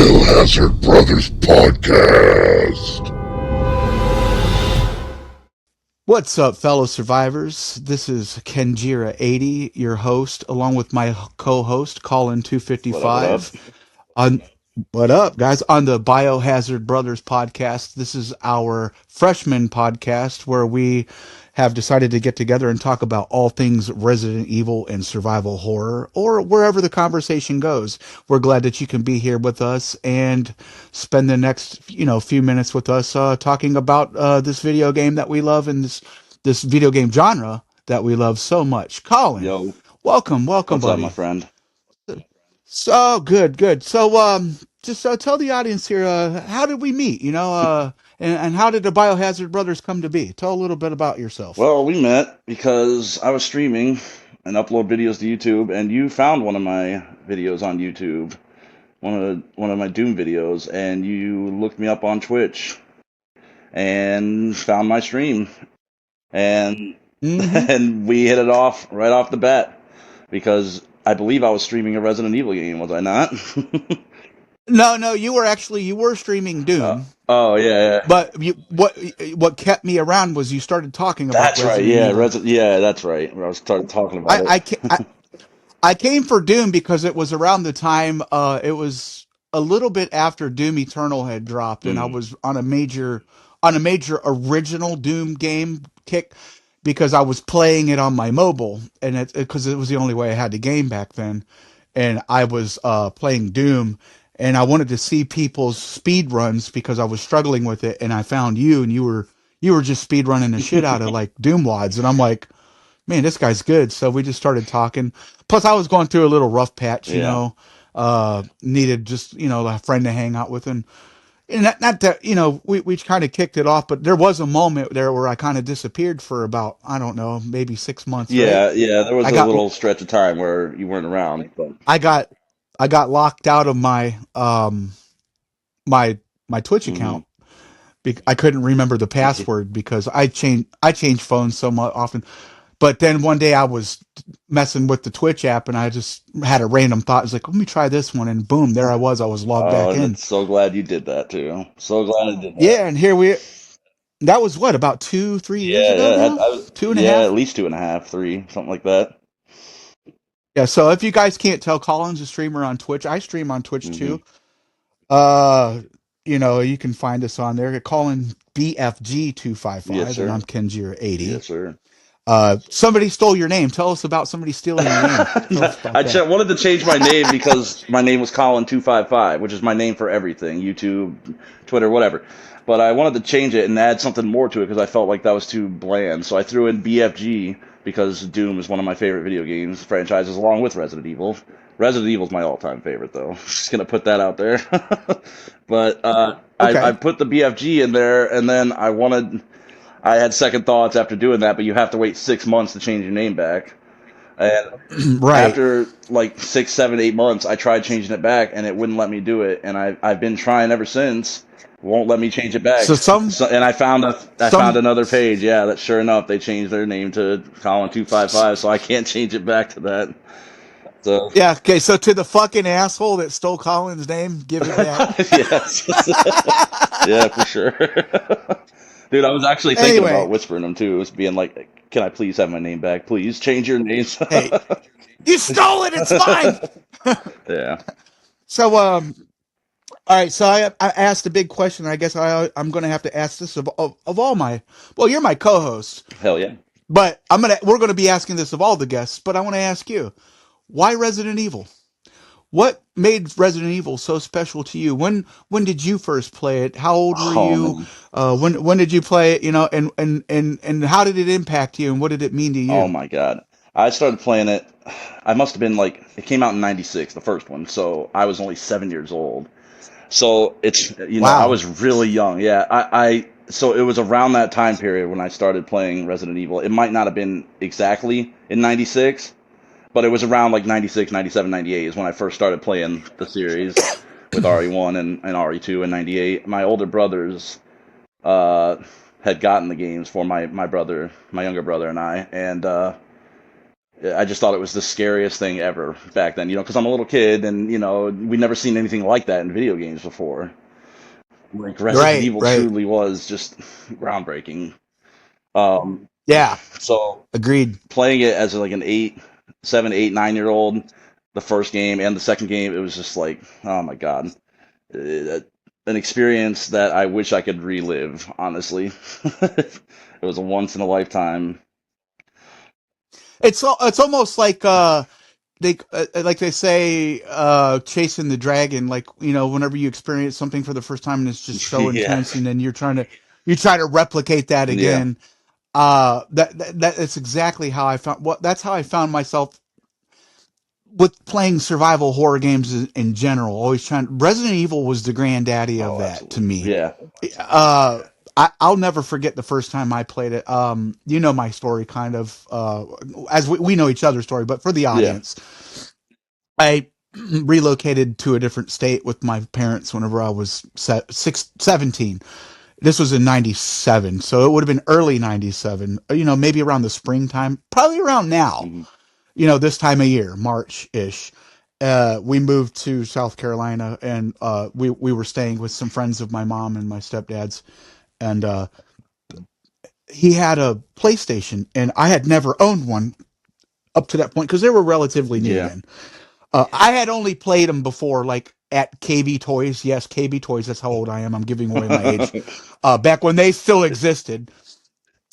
Biohazard Brothers podcast. What's up, fellow survivors? This is Kenjira80, your host, along with my co-host, What up, what up? Collin255. On What up, guys? On the Biohazard Brothers podcast. This is our freshman podcast where we have decided to get together and talk about all things Resident Evil and survival horror, or wherever the conversation goes. We're glad that you can be here with us and spend the next, few minutes with us talking about this video game that we love and this video game genre that we love so much. Collin, Yo, welcome, what's up, my buddy. friend? So good. So just tell the audience here, how did we meet? And how did the Biohazard Brothers come to be? Tell a little bit about yourself. Well, we met because I was streaming and upload videos to YouTube, and you found one of my videos on YouTube, one of my Doom videos, and you looked me up on Twitch and found my stream, and Mm-hmm. and we hit it off right off the bat because I believe I was streaming a Resident Evil game, was I not? No, you were streaming uh, Doom, oh yeah, yeah. but what kept me around was you started talking about That's right. Resident Yeah, Evil. yeah, that's right. I was started talking about I it. I, ca- I I came for Doom because it was around the time it was a little bit after Doom Eternal had dropped, and I Mm. was on a major original Doom game kick because I was playing it on my mobile, and it because it was the only way I had the game back then, and I was playing Doom. And I wanted to see people's speed runs because I was struggling with it, and I found you, and you were just speed running the shit out of like Doom wads, and I'm like, man, this guy's good. So we just started talking. Plus, I was going through a little rough patch, Yeah. needed just, a friend to hang out with. And not that, we kind of kicked it off, but there was a moment there where I kind of disappeared for about, I don't know, maybe 6 months, right? Yeah, yeah, there was I a got, little stretch of time where you weren't around, but I got, I got locked out of my Twitch hmm account. I couldn't remember the password because I change phones so much often. But then one day I was messing with the Twitch app and I just had a random thought. It's like, let me try this one. And boom, there I was. I was logged oh, back and in. it's so glad you did that too. So glad I did that. Yeah. And that was what, about 2, 3 years Yeah, ago yeah, now? Two and a yeah, at half? least 2.5, 3, something like that. Yeah. So if you guys can't tell, Colin's a streamer on Twitch. I stream on Twitch Hmm. too. You can find us on there. Colin Yes, BFG255 and I'm sir. Kenjira80. Yes, sir. Somebody stole your name. Tell us about somebody stealing your name. Tell us about that. Wanted to change my name because my name was Collin255, which is my name for everything, YouTube, Twitter, whatever. But I wanted to change it and add something more to it because I felt like that was too bland. So I threw in BFG because Doom is one of my favorite video games franchises, along with Resident Evil. Resident Evil's my all-time favorite, though. Just gonna put that out there. But I Okay. put the BFG in there, and then I had second thoughts after doing that, but you have to wait 6 months to change your name back. And Right. after like 6, 7, 8 months, I tried changing it back, and it wouldn't let me do it. And I've been trying ever since. Won't let me change it back. So some So, and I found some another page. Yeah, that sure enough, they changed their name to Collin255, so I can't change it back to that. So yeah, okay, so to the fucking asshole that stole Colin's name, give it back. yes, yeah, for sure. Dude, I was actually thinking about Anyway, whispering them too. It was being like, "Can I please have my name back? Please change your names." hey, you stole it, it's fine. Yeah. So all right, so I asked a big question. I guess I'm going to have to ask this of all my, well, you're my co-host, Hell yeah. but we're going to be asking this of all the guests, but I want to ask you, why Resident Evil? What made Resident Evil so special to you? When did you first play it? How old were Oh you? man. When did you play it? And how did it impact you? And what did it mean to Oh you? my God. I started playing it. I must have been like it came out in '96, the first one. So I was only 7 years old. So I Wow. was really young. Yeah. I so it was around that time period when I started playing Resident Evil. It might not have been exactly in '96, but it was around like '96, '97, '98 is when I first started playing the series with RE1 and RE2 in '98. My older brothers uh, had gotten the games for my younger brother and I, and I just thought it was the scariest thing ever back then, because I'm a little kid and, we'd never seen anything like that in video games before. Like Resident Right, Evil right. truly was just groundbreaking. Um, Yeah, so agreed. playing it as like an 7, 8, 9 year old, the first game and the second game, it was just like, oh my God. An experience that I wish I could relive, honestly. It was a once in a lifetime. It's almost like they say chasing the dragon, like whenever you experience something for the first time and it's just so Yeah. intense, and then you try to replicate that Yeah. again. That's exactly how I found that's how I found myself with playing survival horror games in general. Always trying. Resident Evil was the granddaddy of Oh, that to absolutely. me. Yeah. uh I'll never forget the first time I played it. You know my story, kind of, as we know each other's story, but for the Yeah. audience, I relocated to a different state with my parents whenever I was 17. This was in 97, so it would have been early 97, maybe around the springtime, probably around now, Hmm. this time of year, March-ish. We moved to South Carolina, and we were staying with some friends of my mom and my stepdad's, and he had a PlayStation, and I had never owned one up to that point because they were relatively new Yeah. then. I had only played them before, like at KB Toys. Yes, KB Toys. That's how old I am. I'm giving away my age. Back when they still existed,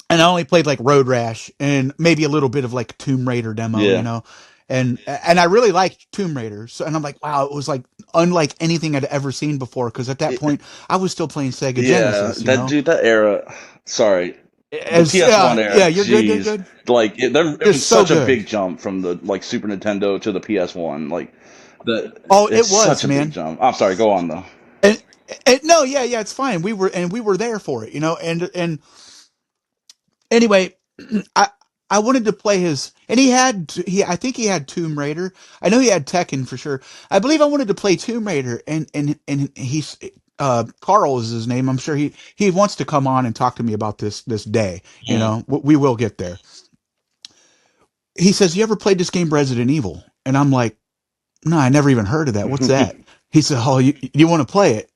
and I only played like Road Rash and maybe a little bit of like Tomb Raider demo, Yeah. and I really liked Tomb Raider. So, and I'm like, wow, it was like unlike anything I'd ever seen before. Because at that It- point, I was still playing Sega yeah. Genesis. That era. Sorry. The As PS1 era, yeah, you're good. You're jeez, good. like it You're was so such a good. big jump from the like Super Nintendo to the PS1. Like Oh, it it's such was, a big man. jump. I'm sorry, go on though. And no, yeah, it's fine. We were there for it, and anyway, I I wanted to play his, and I think he had Tomb Raider. I know he had Tekken for sure. I believe I wanted to play Tomb Raider, and he's Carl is his name. I'm sure he wants to come on and talk to me about this day. Mm. We will get there. He says, "You ever played this game Resident Evil?" And I'm like, "No, I never even heard of that. What's that?" He said, "Oh, you want to play it?"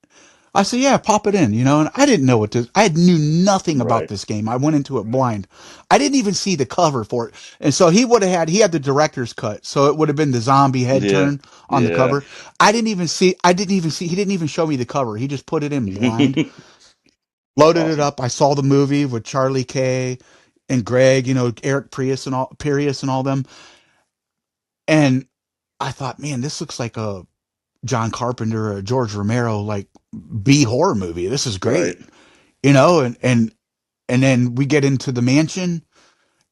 I said, "Yeah, pop it in," and I didn't know I knew nothing about Right. this game. I went into it blind. I didn't even see the cover for it. And so he had the director's cut. So it would have been the zombie head Yeah. turn on the Yeah. cover. He didn't even show me the cover. He just put it in blind, That's loaded it awesome. up. I saw the movie with Charlie Kay and Greg, Eric Prius and all them. And I thought, man, this looks like a John Carpenter or a George Romero, like B horror movie. This is Right. great. And then we get into the mansion,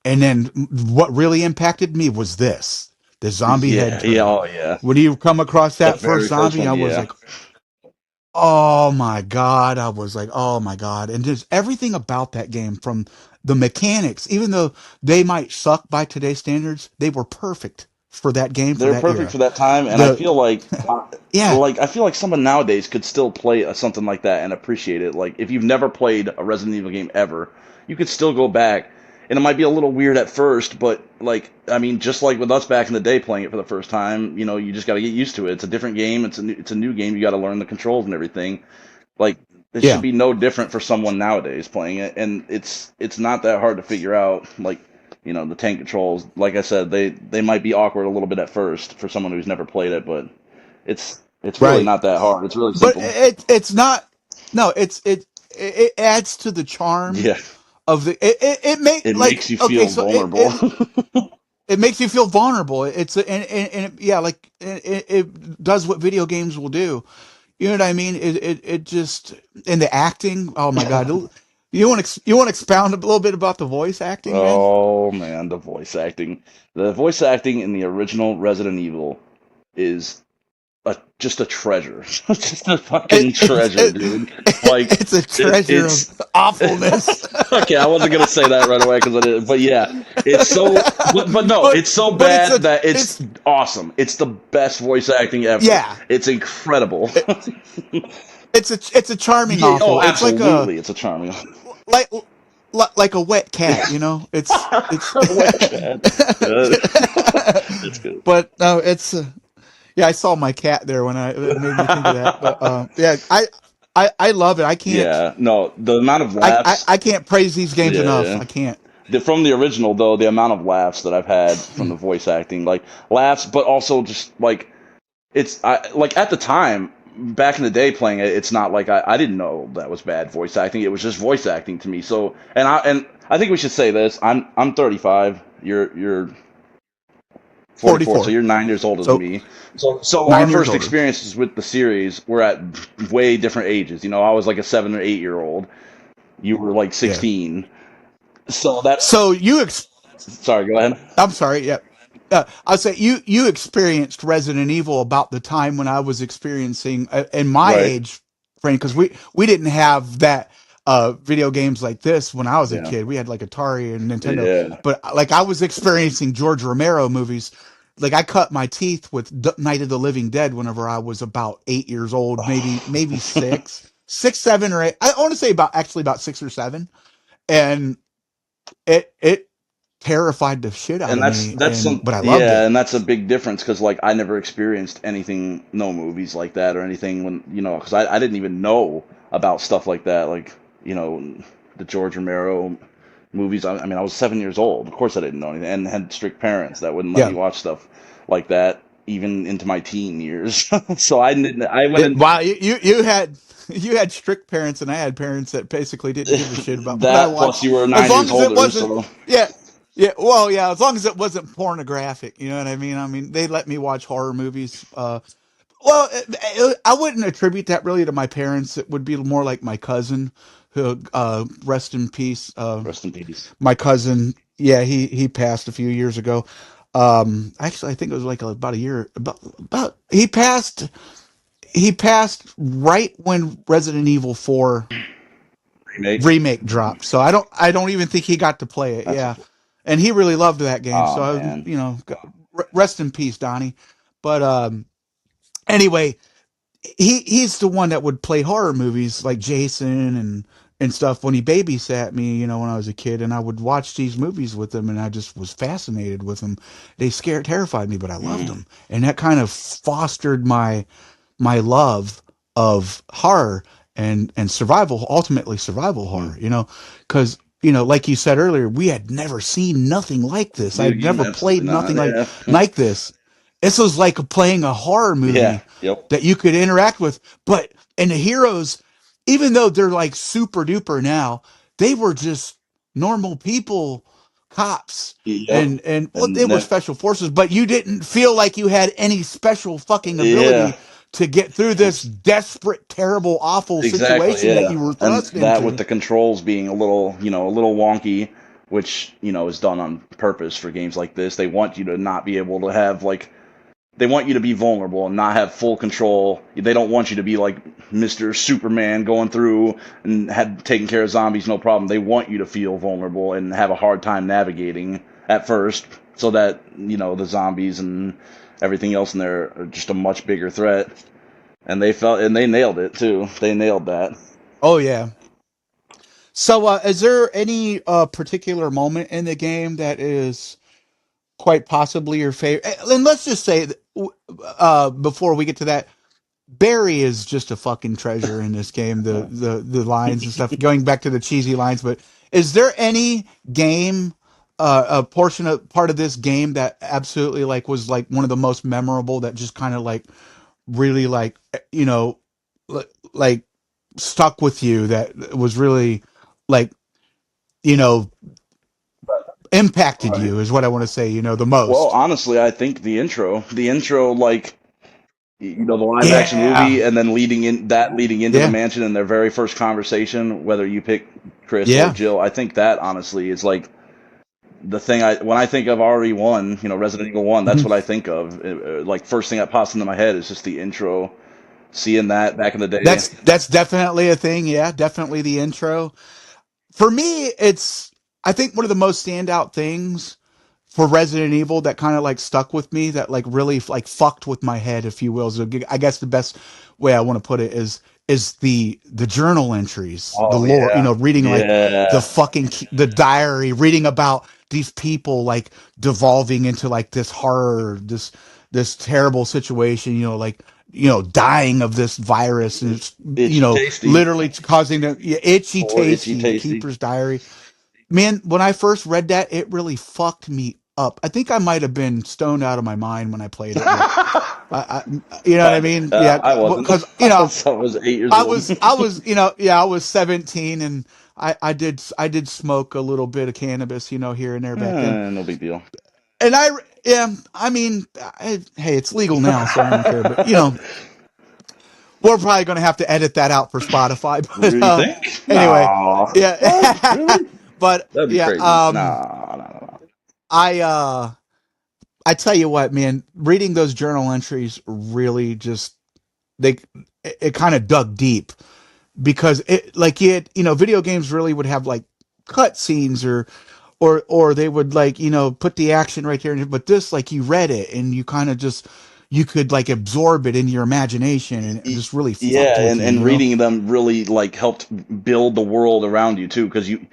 and then what really impacted me was the zombie head Yeah. Yeah. turn. Oh yeah. When you come across The that first very first zombie, one. I was Yeah. like, oh my god. I was like, oh my god. And just everything about that game, from the mechanics, even though they might suck by today's standards, they were perfect for that game, for They're that perfect era. for that time, and I The feel Yeah, I feel like someone nowadays could still play something like that and appreciate it. Like if you've never played a Resident Evil game ever, you could still go back, and it might be a little weird at first, but like I mean, just like with us back in the day playing it for the first time, you just got to get used to it. It's a different game. It's a new game. You got to learn the controls and everything. Like it should yeah, be no different for someone nowadays playing it, and it's not that hard to figure out. Like the tank controls. Like I said, they might be awkward a little bit at first for someone who's never played it, but it's really right. not that hard. It's really But simple. it's not. No, it adds to the charm Yeah, of it make it like makes you okay, feel so vulnerable. it makes you feel vulnerable. Yeah, like it does what video games will do. You know what I mean? It just, and the acting. Oh my god! You want to expound a little bit about the voice acting, man? Oh man, the voice acting in the original Resident Evil is just a treasure, just a It, fucking it's treasure, dude. Like it's a treasure of it's awfulness. okay. I wasn't gonna say that right away because I did, but yeah, it's so. But no, but it's so but bad that it's it's awesome. It's the best voice acting ever. yeah. It's incredible. It's a charming Yeah. Oh, awful. It's like a absolutely. It's a charming. like like a wet cat, you know. It's Wet cat. That's good. That's good. but no, it's yeah. I saw my cat there when it made me think of that. But yeah, I love it. Yeah, no, the amount of laughs. I can't praise these games enough. Yeah, I can't. from the original though, the amount of laughs that I've had from the voice acting, like laughs, but also just like like at the time back in the day playing it, it's not like I didn't know that was bad voice acting. It was just voice acting to me. So and I think we should say this. I'm 35. You're 44, so 44. you're 9 years older than So me. So our 9 years first older. experiences with the series were at way different ages. You know, I was like a 7 or 8 year old. You were like Yeah. 16. So that. So Sorry, go ahead. I'm sorry. Yeah. I'll say you experienced Resident Evil about the time when I was experiencing in my Right. age frame, because we didn't have that video games like this when I was a Yeah. kid. We had like Atari and Nintendo, Yeah. but like I was experiencing George Romero movies. Like I cut my teeth with Night of the Living Dead whenever I was about 8 years old, maybe six, 7 or 8. I want to say about 6 or 7, and it terrified the shit out And of that's me, that's some but I loved yeah, it. and that's a big difference because like I never experienced anything, no movies like that or anything when because I didn't even know about stuff like that, like the George Romero movies. I mean, I was 7 years old. Of course, I didn't know anything, and had strict parents that wouldn't let me Yeah. watch stuff like that even into my teen years. So I didn't. I went in Wow, you had you had strict parents, and I had parents that basically didn't give a shit about what I that plus watched, you were as nine long years as it older, wasn't. so Yeah, yeah. Well, yeah, as long as it wasn't pornographic. You know what I mean? I mean, they let me watch horror movies. Well, I wouldn't attribute that really to my parents. It would be more like my cousin, who rest in peace. rest in peace. My cousin, yeah, he passed a few years ago. Actually, I think it was like about a year. About he passed right when Resident Evil 4 Remake. remake dropped. So I don't even think he got to play it. That's Yeah, and he really loved that game. oh So man. rest in peace, Donnie. But anyway, he's the one that would play horror movies like Jason and stuff when he babysat me, when I was a kid, and I would watch these movies with him, and I just was fascinated with them. They terrified me, but I loved Mm. them, and that kind of fostered my love of horror and survival, ultimately survival Mm. horror, because like you said earlier, we had never seen nothing like this. Video I'd game? never Absolutely played not. nothing Yeah. like this. This was like playing a horror Yeah. movie Yep. that you could interact with. And the heroes, even though they're like super duper now, they were just normal people, cops, Yep. and well, they And were that, special forces, but you didn't feel like you had any special fucking yeah. ability to get through this desperate, terrible, awful Exactly. situation that Yeah. you were And thrust that with into. the controls being a little wonky, which is done on purpose for games like this. They want you to not be able to have like they want you to be vulnerable and not have full control. They don't want you to be like Mr. Superman going through and taking care of zombies no problem. They want you to feel vulnerable and have a hard time navigating at first, so that the zombies and everything else in there are just a much bigger threat. And they nailed it too. They nailed that. Oh yeah. So, is there any particular moment in the game that is quite possibly your favorite? And let's just say, before we get to that, Barry is just a fucking treasure in this game. The Yeah. the lines and stuff. Going back to the cheesy lines, but is there any game, a part of this game that absolutely like was like one of the most memorable, that just kind of like really like like stuck with you, that was really like you know impacted Right. you, is what I want to say. The Well, most. honestly, I think the intro, like the live action Yeah, movie, and then leading into the yeah, mansion and their very first conversation, whether you pick Chris or yeah. Jill. I think that honestly is like the thing when I think of RE1, Resident Evil 1, that's Mhm. what I think of. Like first thing that pops into my head is just the intro, seeing that back in the day. That's definitely a thing. Yeah, definitely the intro. For me, it's, I think, one of the most standout things for Resident Evil that kind of like stuck with me, that like really like fucked with my head, if you will. So I guess the best way I want to put it is the journal entries, the Oh lore, yeah, reading like yeah. the diary, reading about these people like devolving into like this horror, this terrible situation, dying of this virus, and it's Itchy tasty. literally causing them, yeah, itchy For itchy tasty, the tasty. keeper's diary. Man, when I first read that, it really fucked me up. I think I might have been stoned out of my mind when I played it, but I you know what I mean? Yeah, I wasn't. because I was 8 years old. I was 17, and I did smoke a little bit of cannabis, here and there back then. No big deal. And yeah, I mean, hey, it's legal now, so I don't care. But we're probably going to have to edit that out for Spotify. But You think? anyway, No. What? yeah. Really? But That'd be yeah, crazy. No, no, no. I I tell you what, man, reading those journal entries really just they it kind of dug deep, because it like it video games really would have like cut scenes, or they would like put the action right there, but this, like, you read it and you kind of just you could like absorb it in your imagination, and it Y- just really fucked Yeah, with and you. reading them really like helped build the world around you too, because you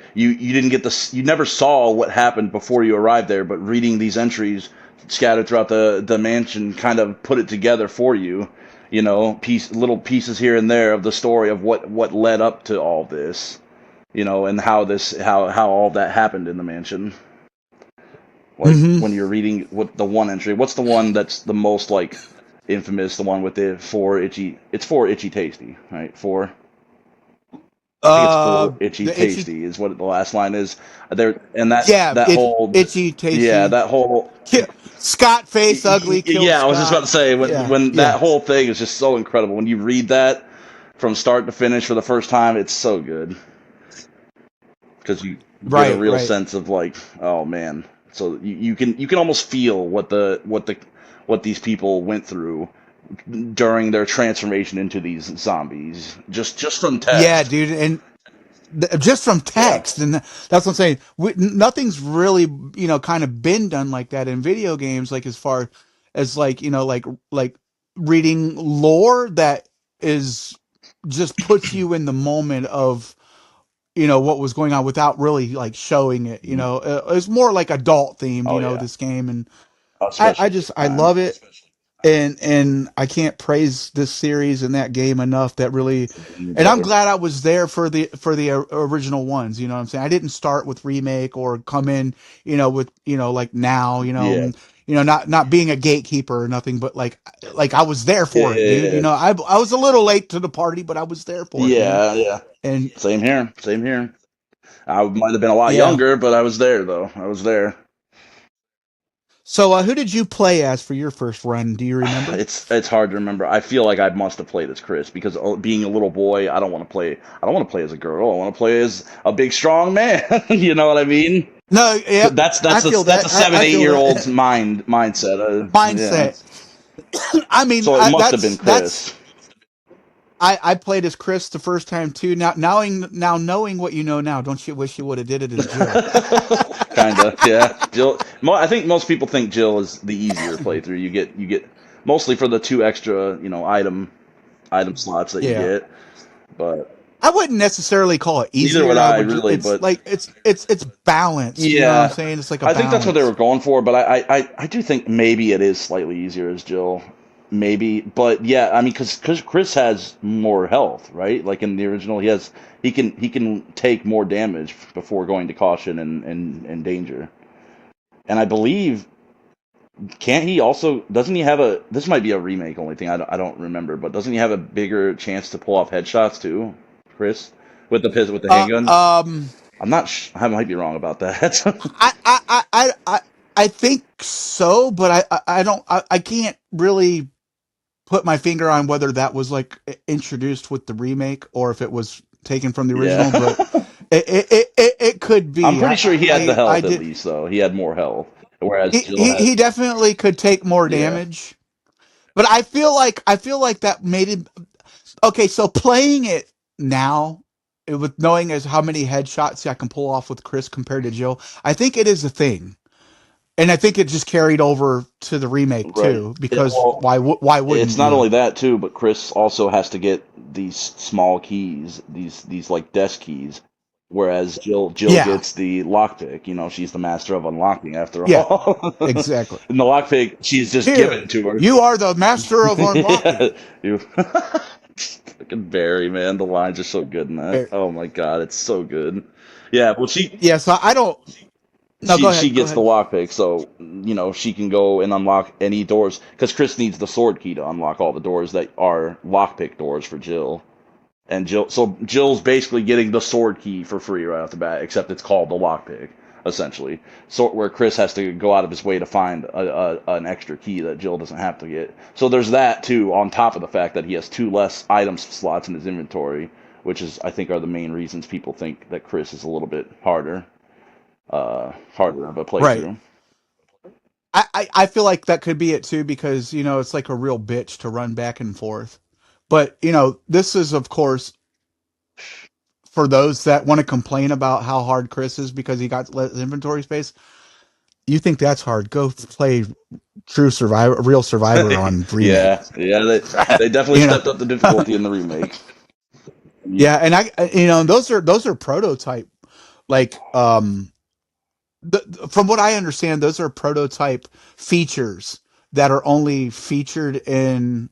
didn't get this, you never saw what happened before you arrived there, but reading these entries scattered throughout the mansion kind of put it together for you, little pieces here and there of the story of what led up to all this, and how all that happened in the mansion. Like Hmm. when you're reading what the one entry, what's the one that's the most like infamous? The one with the four itchy. It's four itchy tasty, right? Four. I think it's four itchy The itchy, tasty is what the last line is. There and that yeah, that whole itchy yeah tasty. that whole Scott face ugly killed yeah. I was just about Scott. to say Yeah, when yeah, that whole thing is just so incredible. When you read that from start to finish for the first time, it's so good because you get a right, real right. sense of like, oh man. So you can almost feel what these people went through during their transformation into these zombies, just from Yeah, text. dude, and just from Yeah. text, and that's what I'm saying. Nothing's really kind of been done like that in video games, like as far as like like reading lore that is just puts you in the moment of what was going on without really like showing it. It's more like adult themed, Oh yeah. this game, and I Especially at just the I time. love it. And I can't praise this series and that game enough. That really, Me, and I'm brother. glad I was there for the original ones. You know what I'm saying? I didn't start with remake or come in, with like now, Yeah. and, not being a gatekeeper or nothing, but like I was there Yeah. for it, dude. Yeah. I was a little late to the party, but I was there for it, man. Yeah. Yeah. And Same here. Same here. I might have been a lot yeah. younger, but I was there though. I was there. So, who did you play as for your first run? Do you remember? It's hard to remember. I feel like I must have played as Chris because being a little boy, I don't want to play. I don't want to play as a girl. I want to play as a big, strong man. You know what I mean? No, yeah, That's I a feel that's that. a seven, I eight feel year that old's mindset. Yeah. mindset. I mean, So it must have been that's Chris. I played as Chris the first time too. Now knowing what you know now, don't you wish you would have did it as Jill? Kinda, yeah. Jill. I think most people think Jill is the easier playthrough. You get mostly for the two extra, item slots that you Yeah, get. But I wouldn't necessarily call it neither would easier. I I would really. it's But like it's balanced. You know what I'm yeah, saying? It's like a I think that's what they were balance. going for. But I do think maybe it is slightly easier as Jill. Maybe, but yeah, I mean, because Chris has more health, right? Like in the original, he can take more damage before going to caution and danger. And I believe, can't he also, doesn't he have a, this might be a remake only thing, I don't remember, but doesn't he have a bigger chance to pull off headshots too, Chris, with the Uh, handgun? um, I'm not I might be wrong about that. I I I I I I think so, but I don't I can't really put my finger on whether that was like introduced with the remake or if it was taken from the original, Yeah. but it could I'm be. pretty sure he had the I health at did. least, though. He had more health, whereas He, Jill he had, he definitely could take more yeah, damage, but I feel like that made it okay. So playing it now, with knowing as how many headshots I can pull off with Chris compared to Jill, I think it is a thing. And I think it just carried over to the remake right. too, Yeah, because well, why it's wouldn't not you? only that too, but Chris also has to get these small keys, these like desk keys, whereas Jill Yeah. gets the lockpick. You know, she's the master of unlocking after Yeah. all. Exactly. And the lockpick, she's just Here, given to her. you are the master of Yeah, unlocking. you. Fucking Barry, man, the lines are so good in that. Oh my god, it's so good. Yeah, well, Yeah, so I don't. No, go she ahead. Go gets the ahead. lockpick, so you know she can go and unlock any doors because Chris needs the sword key to unlock all the doors that are lockpick doors for Jill. And Jill's basically getting the sword key for free right off the bat, except it's called the lockpick, essentially. So where Chris has to go out of his way to find an extra key that Jill doesn't have to get. So there's that too, on top of the fact that he has 2 less item slots in his inventory, which is I think are the main reasons people think that Chris is a little bit harder of a Right. playthrough. I feel like that could be it too because, it's like a real bitch to run back and forth. But, this is, of course, for those that want to complain about how hard Chris is because he got less inventory space. You think that's hard? Go play Real Survivor on remake. Yeah, they definitely you know, stepped up the difficulty in the remake. yeah, and those are prototype. Like, from what I understand, those are prototype features that are only featured in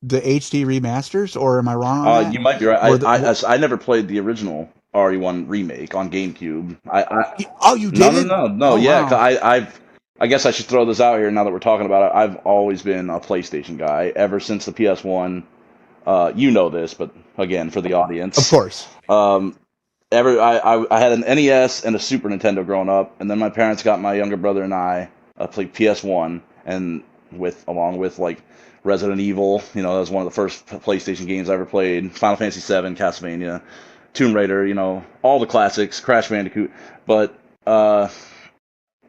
the HD remasters. Or am I wrong on that? You might be right. Or I never played the original RE1 remake on GameCube. oh, you No, no, didn't? no, no. Oh, Yeah, 'cause wow. I guess I should throw this out here now that we're talking about it. I've always been a PlayStation guy ever since the PS1. You know this, but again, for the Of audience, course. um, I had an NES and a Super Nintendo growing up, and then my parents got my younger brother and I played PS1, and along with like Resident Evil, that was one of the first PlayStation games I ever played. Final Fantasy VII, Castlevania, Tomb Raider, all the classics, Crash Bandicoot. But uh,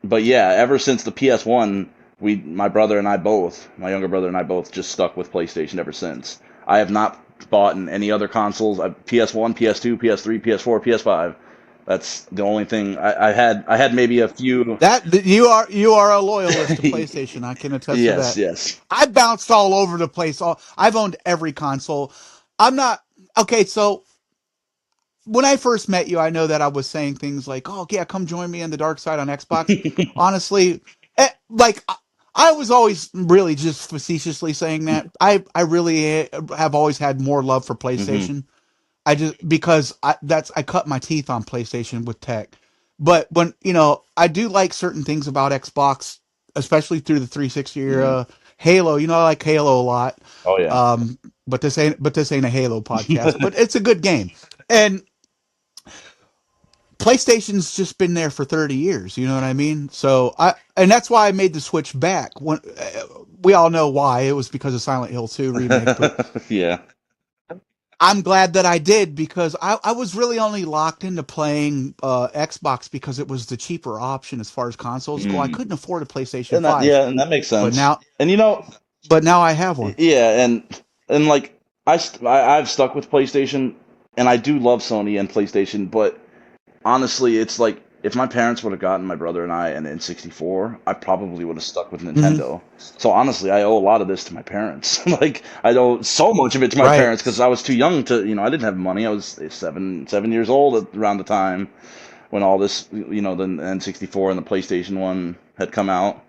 but yeah, ever since the PS1, my younger brother and I both just stuck with PlayStation ever since. I have not bought in any other consoles. PS1, PS2, PS3, PS4, PS5. That's the only thing I had. I had maybe a few. That you are a loyalist to PlayStation. I can attest to Yes, that. yes. I bounced all over the place. I've owned every console. I'm not okay. So when I first met you, I know that I was saying things like, "Oh, yeah, come join me in the dark side on Xbox." Honestly, like I was always really just facetiously saying that. I really have always had more love for Hmm. PlayStation. I just because I cut my teeth on PlayStation with tech. But when I do like certain things about Xbox, especially through the 360 Hmm. era. Halo, I like Halo a lot. Oh yeah. But this ain't a Halo podcast, but it's a good game. And PlayStation's just been there for 30 years, you know what I mean? And that's why I made the switch back. When we all know why. It was because of Silent Hill 2 remake, but Yeah. I'm glad that I did because I was really only locked into playing Xbox because it was the cheaper option as far as consoles go. I Mm. couldn't afford a PlayStation And that 5, yeah, and that makes but sense. now And but now I have one. yeah, and like I've stuck with PlayStation, and I do love Sony and PlayStation, but honestly, it's like if my parents would have gotten my brother and I an N64, I probably would have stuck with Hmm. Nintendo. So honestly, I owe a lot of this to my parents. Like I owe so much of it to my Right. parents because I was too young to, I didn't have money. I was 7 years old around the time when all this, the N64 and the PlayStation One had come out.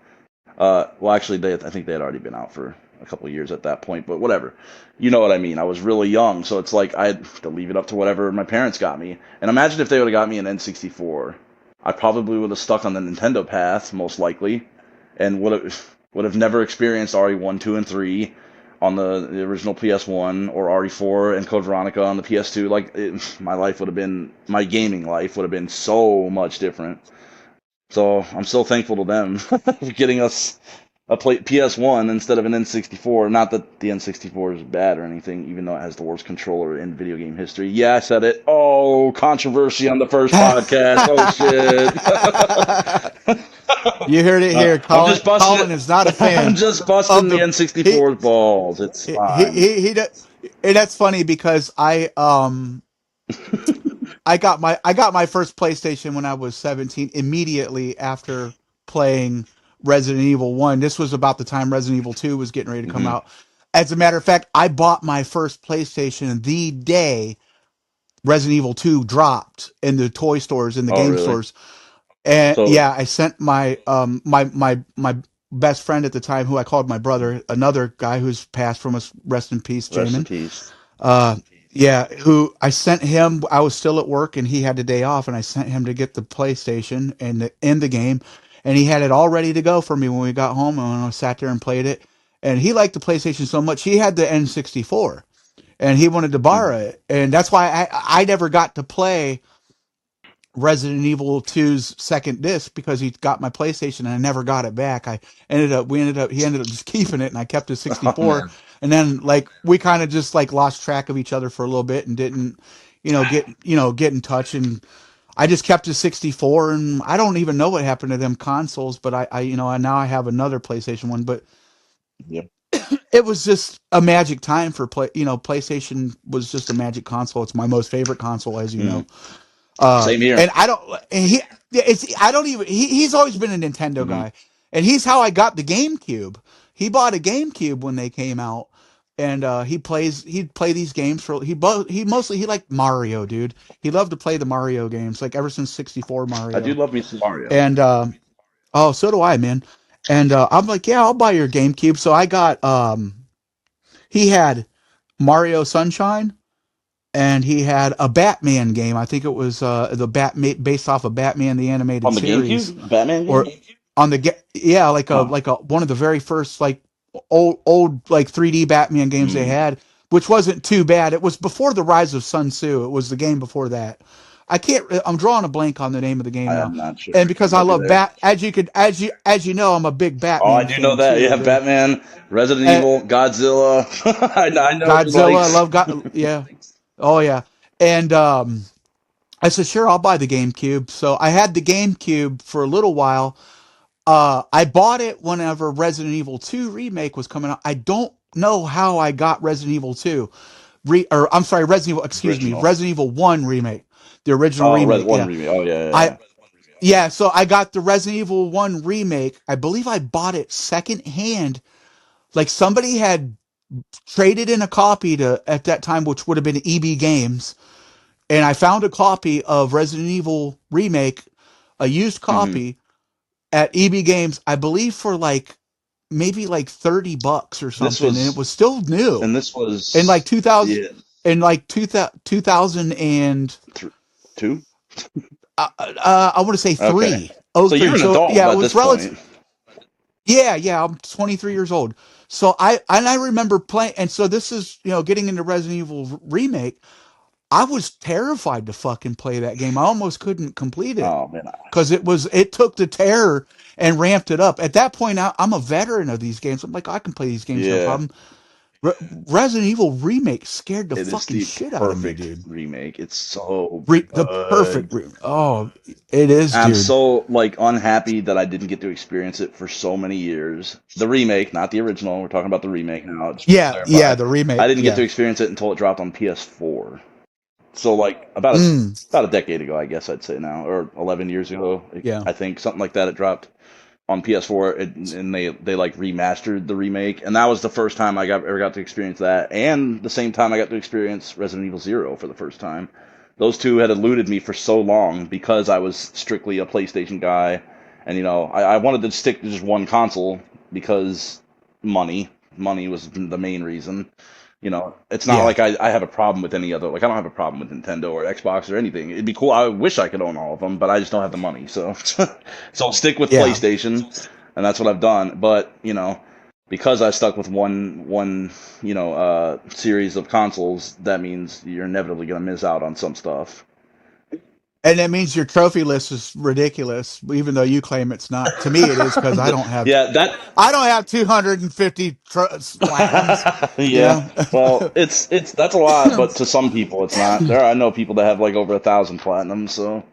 Well, actually, I think they had already been out for a couple of years at that point, but whatever. You know what I mean? I was really young, so it's like I had to leave it up to whatever my parents got me. And imagine if they would have got me an N64, I probably would have stuck on the Nintendo path, most likely, and would have never experienced RE1, 2, and 3 on the original PS1 or RE4 and Code Veronica on the PS2. My gaming life would have been so much different. So I'm so thankful to them for getting us a PS1 instead of an N64. Not that the N64 is bad or anything, even though it has the worst controller in video game history. Yeah, I said it. Oh, controversy on the first podcast. Oh shit. You heard it here. I'm just busting Colin it. is not a I'm fan just busting of the the he N64's balls. It's he fine. and that's funny because I got my first PlayStation when I was 17 immediately after playing Resident Evil 1. This was about the time Resident Evil 2 was getting ready to come Hmm. out. As a matter of fact, I bought my first PlayStation the day Resident Evil 2 dropped in the toy stores, in the Oh, game really? stores. And So yeah, I sent my best friend at the time, who I called my brother, another guy who's passed from us, rest in peace, rest in Jamin. peace. Uh, yeah, who I sent him. I was still at work and he had a day off, and I sent him to get the PlayStation and end the game, and he had it all ready to go for me when we got home, and I sat there and played it. And he liked the PlayStation so much, he had the N64, and he wanted to Mhm. borrow it, and that's why I never got to play Resident Evil 2's second disc, because he got my PlayStation and I never got it back. He ended up just keeping it, and I kept his Oh 64. man. And then like we kind of just like lost track of each other for a little bit and didn't, get in touch. And I just kept his 64, and I don't even know what happened to them consoles, but and now I have another PlayStation 1, but Yep. it was just a magic time for PlayStation was just a magic console. It's my most favorite console, as you Mhm. know. Same here. And I don't, and he, it's, I don't even, he's always been a Nintendo Hmm. guy. And he's how I got the GameCube. He bought a GameCube when they came out. And, he'd play these games he liked Mario, dude. He loved to play the Mario games, like ever since 64 I do Mario. love me some Mario. And, oh, so do I, man. And, I'm like, yeah, I'll buy your GameCube. So I got, he had Mario Sunshine, and he had a Batman game. I think it was the based off of Batman the animated On the series, GameCube, Batman or game? on the yeah, Huh. like a one of the very first like old like 3D Batman games they Mm. had, which wasn't too bad. It was before the rise of Sun Tzu. It was the game before that. I can't. I'm drawing a blank on the name of the game I now. am not sure. And because I With you love there. as you know, I'm a big Oh, I Batman do know fan that. too. Yeah, Batman, Resident And Evil, Godzilla. I know what he Godzilla, I likes. love God. Yeah, oh yeah, and I said, sure, I'll buy the GameCube. So I had the GameCube for a little while. I bought it whenever Resident Evil 2 remake was coming out. I don't know how I got Resident Evil 2. Or I'm sorry, Original. Resident Evil 1 remake. The original Oh, Red remake, One yeah. remake. Oh yeah, yeah, yeah. I yeah, so I got the Resident Evil 1 remake. I believe I bought it second hand. Like somebody had traded in a copy to at that time, which would have been EB Games, and I found a copy of Resident Evil Remake, a used Hmm. copy at EB Games, I believe for like maybe like $30 or This something, and it was, was still new. and this In like was, 2000, yeah, in like 2000 and th- two. I want to say Okay, three oh so you're three. an So adult yeah, it at this was relative. point. Yeah, I'm 23 years old. So I remember playing, and so this is getting into Resident Evil Remake. I was terrified to fucking play that game. I almost couldn't complete it Oh man, because it took the terror and ramped it up. At that point, I'm a veteran of these games. I'm like, I can play these games no yeah, problem. Resident Evil Remake scared the it is fucking the shit out of me, perfect dude. remake. It's so The perfect. good. Oh, it is, I'm dude. so like unhappy that I didn't get to experience it for so many years. The remake, not the original. We're talking about the remake now. Just to Yeah, clarify, the I remake. didn't get to Yeah. experience it until it dropped on PS4. So like Mm, about a decade ago, I guess I'd say now, or 11 years ago, yeah. I think something like that. It dropped on PS4, and they like remastered the remake, and that was the first time ever got to experience that, and the same time I got to experience Resident Evil Zero for the first time. Those two had eluded me for so long because I was strictly a PlayStation guy, and I wanted to stick to just one console because money, money was the main reason. It's not Yeah. like I have a problem with any other. Like I don't have a problem with Nintendo or Xbox or anything. It'd be cool. I wish I could own all of them, but I just don't have the money. So, so I'll stick with Yeah. PlayStation, and that's what I've done. But because I stuck with one series of consoles, that means you're inevitably gonna miss out on some stuff. And that means your trophy list is ridiculous, even though you claim it's not. To me, it is because Yeah, that. I don't have 250 platinums. You Yeah. know. Well, it's that's a lot, but to some people it's not. I know people that have like over 1,000 platinums, so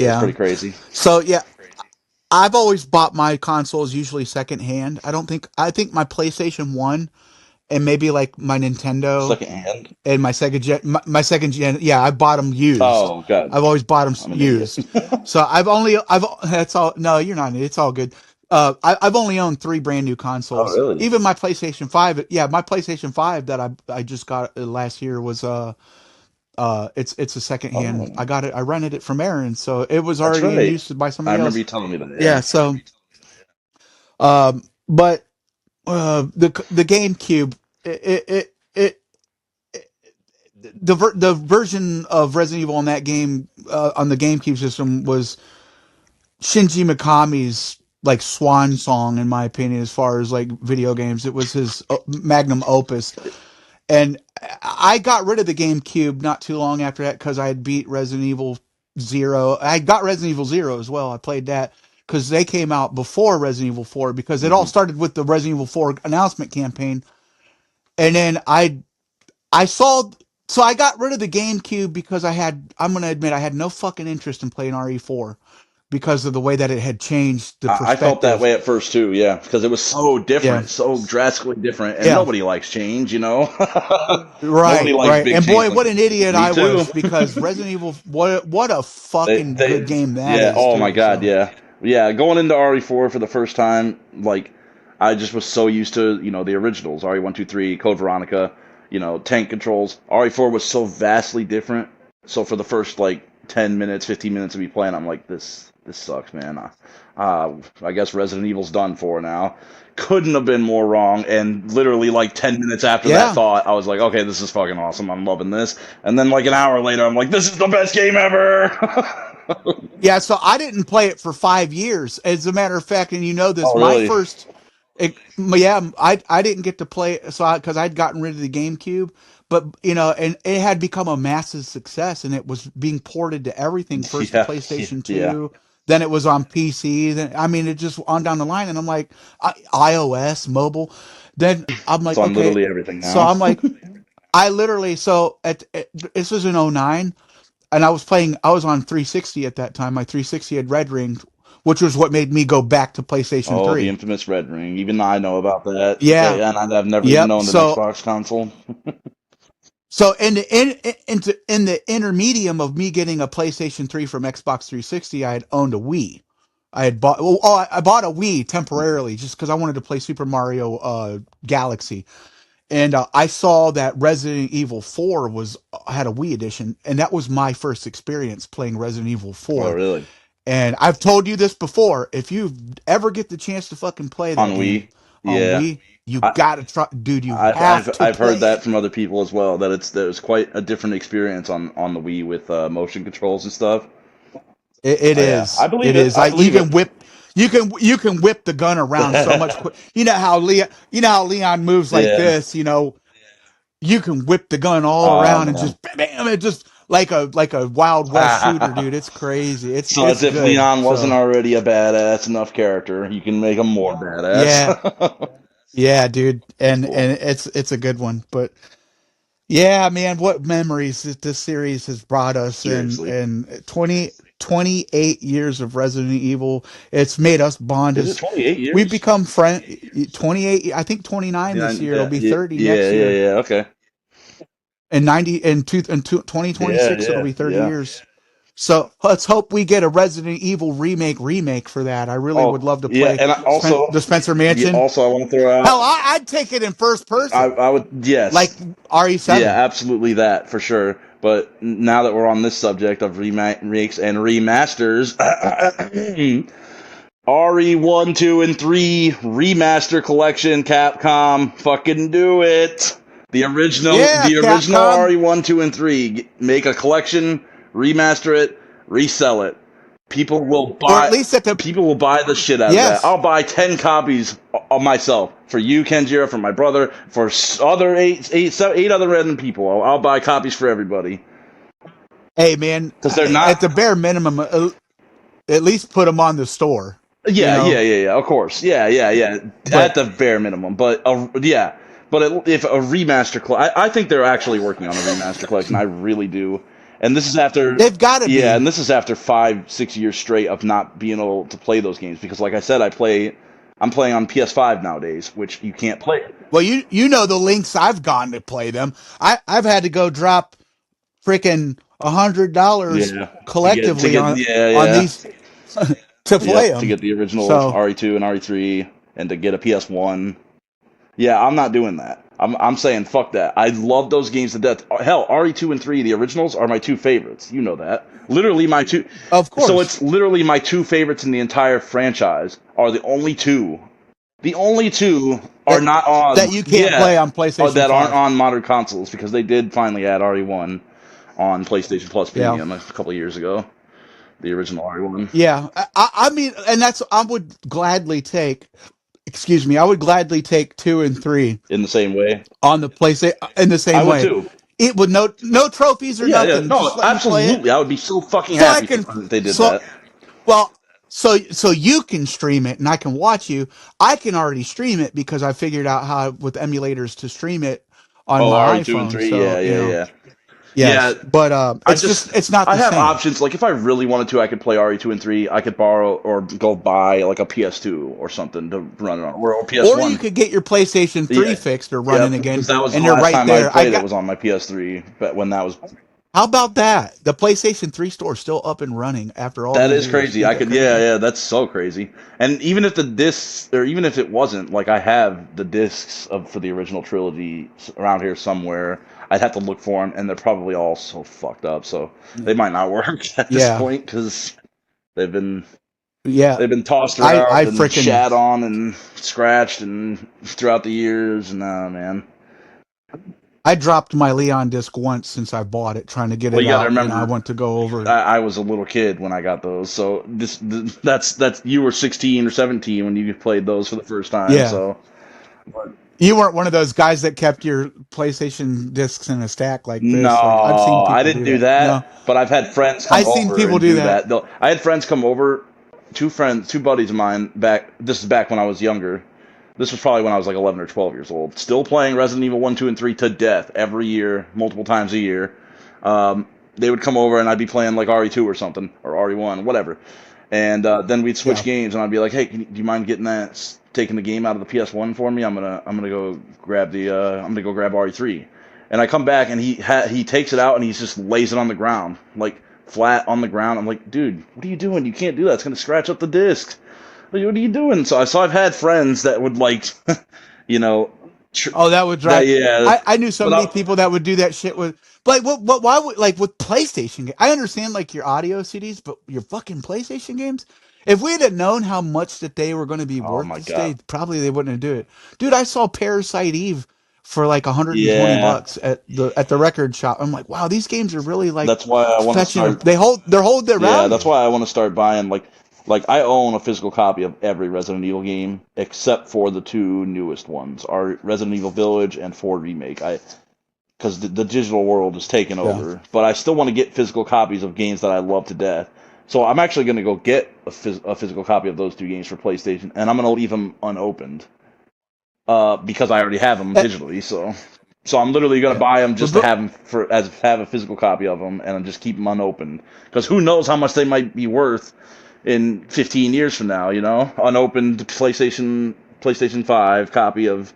it's Yeah. pretty crazy. So yeah, I've always bought my consoles usually secondhand. I think my PlayStation 1 and maybe like my Nintendo Second hand. and my second gen, yeah, I bought them used. Oh God, I've always bought them I'm an idiot. used. So I've that's all. No, you're not. It's all good. I've only owned 3 brand new Oh, consoles. really? Even my PlayStation 5. Yeah, my PlayStation 5 that I just got last year was it's a second hand. Oh, I got it. I rented it from Aaron, so it was that's already in right. use by I somebody remember else. you telling me that. Yeah. Yeah. So, but the GameCube, it the version of Resident Evil on that game on the GameCube system was Shinji Mikami's like swan song, in my opinion, as far as like video games. It was his magnum opus, and I got rid of the GameCube not too long after that because I had beat Resident Evil Zero. I got Resident Evil Zero as well. I played that because they came out before Resident Evil 4, because it all Hmm. started with the Resident Evil 4 announcement campaign, and then I saw. So I got rid of the GameCube because I'm going to admit, I had no fucking interest in playing RE4 because of the way that it had changed the I felt that perspective. way at first too. Yeah, because it was so Yeah. different, so drastically different, and Yeah. nobody likes change. Nobody Right, likes right. big And change. boy, what an idiot Me I too. was, because Resident Evil, what a They, fucking they, good game that yeah. is Oh my too. God, So, yeah, yeah. Going into RE4 for the first time, like I just was so used to the originals, RE123, Code Veronica, tank controls. RE4 was so vastly different. So for the first like 10 minutes, 15 minutes of me playing, I'm like, this sucks, man. I guess Resident Evil's done for now. Couldn't have been more wrong. And literally like 10 minutes after that yeah. thought, I was like, okay, this is fucking awesome. I'm loving this. And then like an hour later, I'm like, this is the best game ever. Yeah, so I didn't play it for 5 years. As a matter of fact, and you know this, Oh, my really? first, yeah, I didn't get to play it, so because I'd gotten rid of the GameCube, but and it had become a massive success, and it was being ported to everything. First to Yeah, yeah, PlayStation yeah. 2, then it was on PC. Then I mean, it just on down the line, and I'm like, iOS, mobile. Then I'm It's like, on okay, literally everything so now. I'm like, I literally so this was in '09, and I was on 360 at that time. My 360 had red ringed, which was what made me go back to PlayStation Oh, the 3. infamous Red Ring. Even I know about that. Yeah. And I've never even Yep. owned an Xbox console. So in the intermedium of me getting a PlayStation 3 from Xbox 360, I had owned a Wii. I bought a Wii temporarily just because I wanted to play Super Mario Galaxy, and I saw that Resident Evil 4 had a Wii edition, and that was my first experience playing Resident Evil Oh, 4. really? And I've told you this before. If you ever get the chance to fucking play On that game Wii? on Yeah. Wii, you I, gotta try, dude. You I've have I've to I've play heard that it. from other people as well. That it's quite a different experience on the Wii with motion controls and stuff. It Oh yeah, I is. believe It it. is. I Like you believe can it. whip. You can whip the gun around so much quick. You know how Leon moves like Yeah. this. You can whip the gun all Oh around and man. just bam, bam, it just like a Wild West shooter, dude. It's crazy. So It's as if good. Leon wasn't So already a badass enough character, you can make him more yeah, badass. yeah, dude. That's And cool. it's a good one. But yeah, man, what memories this series has brought us, Seriously. and 28 years of Resident Evil. It's made us bond Is it as 28 we've years? become friend. 28, I think 29 this 29. year. It'll Yeah. be Yeah. 30 Yeah. next Yeah. year. Yeah. Okay. And 90 and 2026 it'll Yeah. be 30 Yeah. years. So let's hope we get a Resident Evil remake for that. I really would Oh, love to yeah, play and The Spencer yeah, Mansion. also I want to throw Hell, out. I'd take it in first I person, I would, like yes, yeah, RE7. absolutely that for sure. But now that we're on this subject of remakes and remasters, RE1, 2, and 3 remaster collection, Capcom, fucking do it. Yeah, The original Capcom. RE1, 2, and 3. Make a collection, remaster it, resell it. People will Or at buy. least at the People will buy the shit out of that. yes. I'll buy 10 copies of myself for you, Kenjira, for my brother, for other eight other random people. I'll buy copies for everybody Hey man, because they're at the not. bare minimum, at least put them on the store. You Yeah, yeah, know, yeah, yeah. Of course, yeah, yeah, yeah. At but the bare minimum, but yeah, but if a remaster, I think they're actually working on a remaster collection. I really do. And this is after, they've got to yeah, be. and this is after 5, 6 years straight of not being able to play those games because, like I said, I'm playing on PS5 nowadays, which you can't play. Well, you know the links I've gone to play them. I've had to go drop freaking $100 Yeah, collectively yeah, on yeah. these to play to them. get the originals, So RE2 and RE3, and to get a PS1. Yeah, I'm not doing that. I'm saying fuck that. I love those games to death. Hell, RE2 and 3, the originals, are my two favorites. You know that. Literally my two. of So course, it's literally my two favorites in the entire franchise are the only two. The only two are that not on. that you can't Yeah, play on PlayStation that aren't 5. on modern consoles because they did finally add RE1 on PlayStation Plus Yeah. Premium a couple of years ago. The original RE1. Yeah, I mean, and I would gladly take. Excuse me, I would gladly take 2 and 3 In the same way. on the PlayStation in the I same would way. too. It would no trophies or Yeah, nothing. Just no, let me play it, absolutely. I would be so fucking so I happy can. if they did So that. well, so you can stream it and I can watch you. I can already stream it because I figured out how with emulators to stream it on Oh, my RE2 and iPhone. 3, yeah, So yeah, yeah. Yeah, yes, but it's not I the have same. options. Like if I really wanted to, I could play RE2 and 3. I could borrow or go buy like a PS2 or something to run it on, or Or you PS1. could get your PlayStation 3 Yeah, fixed or yeah, running again, because that was the and they're last right time I there. I played it got. was on my PS3. But when that was, How about that? The PlayStation 3 store is still up and running after all that these is years. crazy. Ain't I that could, yeah, crazy? yeah, that's so crazy. And even if the discs, or even if it wasn't, like I have the discs of for the original trilogy around here somewhere. I'd have to look for them, and they're probably all so fucked up. So they might not work at this Yeah, point because they've been yeah. they've been tossed I around and freaking shat on and scratched and throughout the years. Nah, man. I dropped my Leon disc once since I bought it, trying to get Well, it you got to out, and I remember, went to go over. I was a little kid when I got those, so that's you were 16 or 17 when you played those for the first time. Yeah, So, but you weren't one of those guys that kept your PlayStation discs in a stack like no, this. Like I've seen I people didn't do do that. No, that. But I've had friends come I've seen over people and do do that. that. I had friends come over, two buddies of mine back. This is back when I was younger. This was probably when I was like 11 or 12 years old. Still playing Resident Evil 1, 2, and 3 to death every year, multiple times a year. They would come over and I'd be playing like RE2 or something, or RE1, whatever. And then we'd switch Yeah, games and I'd be like, hey, do you mind getting that, taking the game out of the PS1 for me? I'm gonna go grab RE3. And I come back and he takes it out and he just lays it on the ground, like flat on the ground. I'm like, dude, what are you doing? You can't do that. It's gonna scratch up the disc. Like, what are you doing? So I've had friends that would like, you know, tr- oh, that would that drive. yeah, I knew so many without people that would do that shit with. But like, what? Why would like with PlayStation? I understand like your audio CDs, but your fucking PlayStation games. If we'd have known how much that they were going to be oh worth my this god, day, probably they wouldn't do it. Dude, I saw Parasite Eve for like 120 yeah, bucks at the record shop. I'm like, wow, these games are really like that's why I want to fetching. start. They're hold their Yeah, that's value. why I want to start buying like I own a physical copy of every Resident Evil game except for the two newest ones, are Resident Evil Village and 4 Remake. I because the digital world is taken Yeah. over, but I still want to get physical copies of games that I love to death. So I'm actually going to go get a physical copy of those two games for PlayStation, and I'm going to leave them unopened because I already have them Eh, digitally. So I'm literally gonna yeah. buy them But, just to have them have a physical copy of them, and just keep them unopened because who knows how much they might be worth in 15 years from now. You know, unopened PlayStation 5 copy of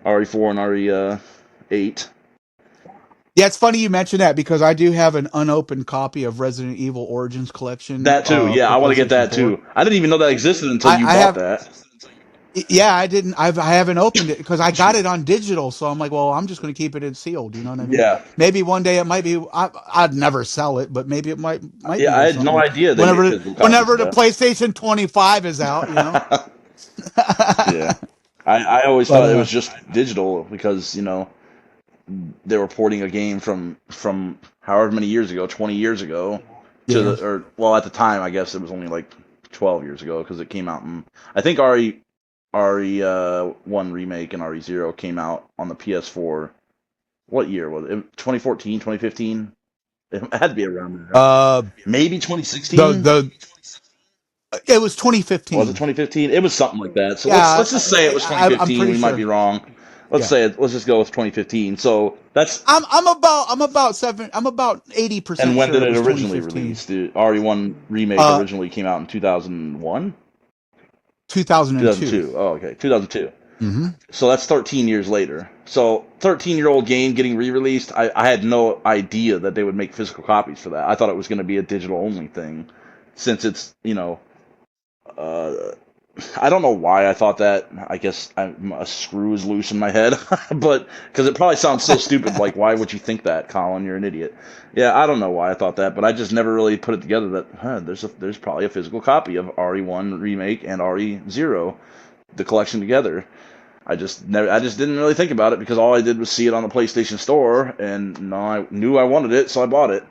RE4 and RE8. yeah, it's funny you mentioned that because I do have an unopened copy of Resident Evil Origins Collection That too, yeah, for I want to get PlayStation that 4. too. I didn't even know that existed until you I bought have, that. yeah, I didn't, I haven't opened it because I got it on digital. So I'm like, well, I'm just going to keep it in sealed. You know what I mean? Yeah, Maybe one day it might be. I'd never sell it, but maybe it might be yeah, I worth had no something idea they made whenever physical copies whenever of the PlayStation 25 is out. You know? that. Yeah, I always But thought it was just digital because they were porting a game from however many years ago, 20 years ago, to yeah, or well, at the time, I guess it was only like 12 years ago because it came out in, I think RE1 remake and RE0 came out on the PS4. What year was it? 2014, 2015? It had to be around there. uh, Maybe the 2016? the it was Was it 2015. 2015? It was something like that. So Yeah, let's just say it was I'm 2015. pretty We might be sure. wrong. Let's Yeah. say it. Let's just go with 2015. So that's I'm about And 80% when sure did it it was originally 2015. release? The RE1 remake Uh, originally came out in 2001? 2002. 2002. Oh, okay. 2002. Mm-hmm. So that's 13 years later. So 13-year-old game getting re-released, I had no idea that they would make physical copies for that. I thought it was going to be a digital only thing since it's, Uh, I don't know why I thought that. I guess a screw is loose in my head, but because it probably sounds so stupid. Like, why would you think that, Colin? You're an idiot. Yeah, I don't know why I thought that, but I just never really put it together that there's probably a physical copy of RE1 remake and RE0, the collection together. I just didn't really think about it because all I did was see it on the PlayStation Store, and no, I knew I wanted it, so I bought it.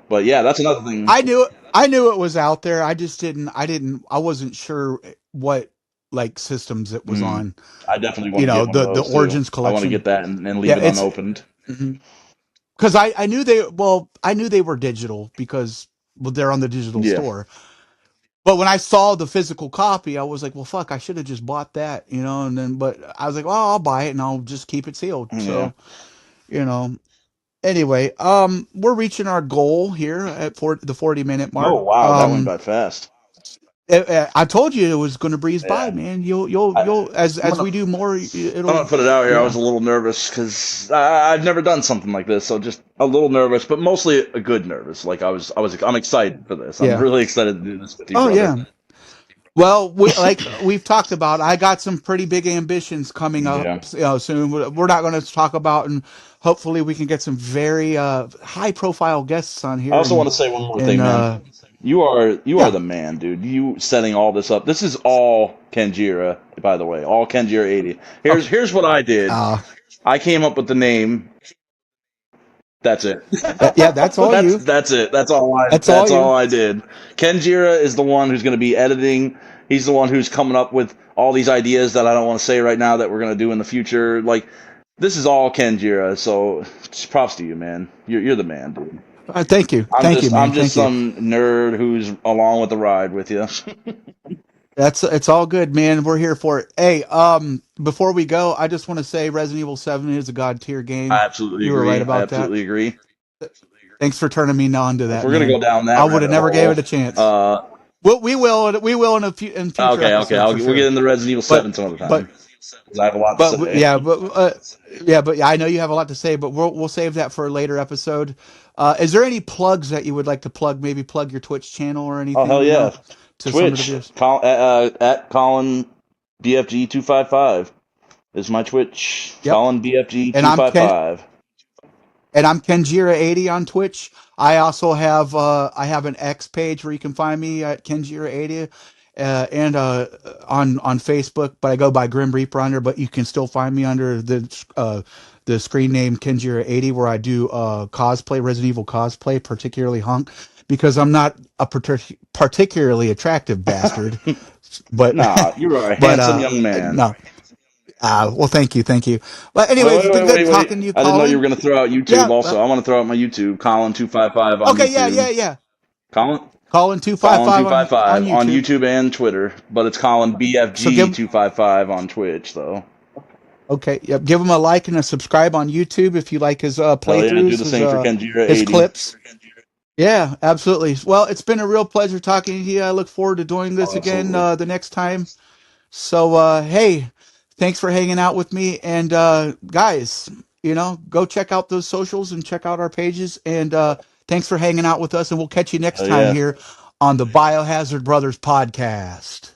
But yeah, that's another thing. I knew it was out there. I just I wasn't sure what like systems it was Mm, on. I definitely want You to know, get one of the those too. Origins I want to collection. get that and leave Yeah, it it's unopened. because I knew I knew they were digital because well, they're on the digital Yeah, store. But when I saw the physical copy, I was like, well, fuck, I should have just bought that, you know. And then, but I was like, well, I'll buy it and I'll just keep it sealed. yeah. So, you know. Anyway, we're reaching our goal here at the 40-minute mark. Oh wow, that went by fast. I told you it was going to breeze by, Yeah, man. I, You'll I'm as gonna we do more, I'm gonna it'll put it out here. I was yeah a little nervous because I've never done something like this, so just a little nervous, but mostly a good nervous. Like I'm excited for this. I'm yeah. really excited to do this with you, Oh brother. yeah. Well, like we've talked about, I got some pretty big ambitions coming up, Yeah. soon. We're not going to talk about, and hopefully we can get some very high profile guests on I here, also want to say one more and thing, man. You are yeah. the man, dude. You setting all this up. This is all Kenjira, by the way. All Kenjira80. Here's Okay. here's what I did. Uh, I came up with the name. That's it. yeah, that's all that's you. that's it. That's all I That's all that's you. all I did. Kenjira is the one who's going to be editing. He's the one who's coming up with all these ideas that I don't want to say right now that we're going to do in the future. Like this is all Kenjira. So just props to you, man. You're the man, dude. Thank you, I'm man, just thank you. some nerd who's along with the ride with you. That's it's all good, man. We're here for it. Hey, before we go, I just want to say Resident Evil 7 is a god tier game. I absolutely You were right agree. I about that. absolutely agree. Thanks for turning me on to If that, we're gonna go man. down I that would have rabbit never gave it hole, a chance. uh, We will in in future okay, okay, episodes for we'll get sure. into Resident Evil But 7 some other but time. 'Cause I have a lot to say. yeah, but yeah, I know you have a lot to say, but we'll save that for a later episode. Is there any plugs that you would like to plug? Maybe plug your Twitch channel or Oh anything, hell yeah, to some of the Twitch. viewers. At Collin BFG255 is my Twitch. Yep. Collin BFG And two five five. I'm Kenjira80 on Twitch. I also have I have an X page where you can find me at Kenjira80, and on Facebook, but I go by Grim Reaper under. But you can still find me under the screen name Kenjira80, where I do cosplay, Resident Evil cosplay, particularly Hunk, because I'm not a particularly attractive bastard, but Nah, you are a but handsome young man. no. Well, thank you, thank you. Well, Wait, anyway, wait, it's been wait, good wait, wait. talking to you, I didn't know you Colin. were gonna throw out YouTube. Yeah. Also, I want to throw out my YouTube. Collin255 on Okay. Yeah. YouTube. Yeah. Yeah. Colin. Colin two five Collin five two five on five on YouTube. YouTube and Twitter, but it's Collin So BFG give 255 on Twitch though. okay, yep, give him a like and a subscribe on YouTube if you like his Hell yeah, do playthroughs, the same for his Kenjira80. clips. Yeah, absolutely. Well, it's been a real pleasure talking to you. I look forward to doing this Oh, again absolutely. the next time. So hey, thanks for hanging out with me, and guys, go check out those socials and check out our pages, and thanks for hanging out with us, and we'll catch you next Hell time yeah. here on the Biohazard Brothers podcast.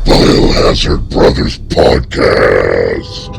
Biohazard Brothers Podcast.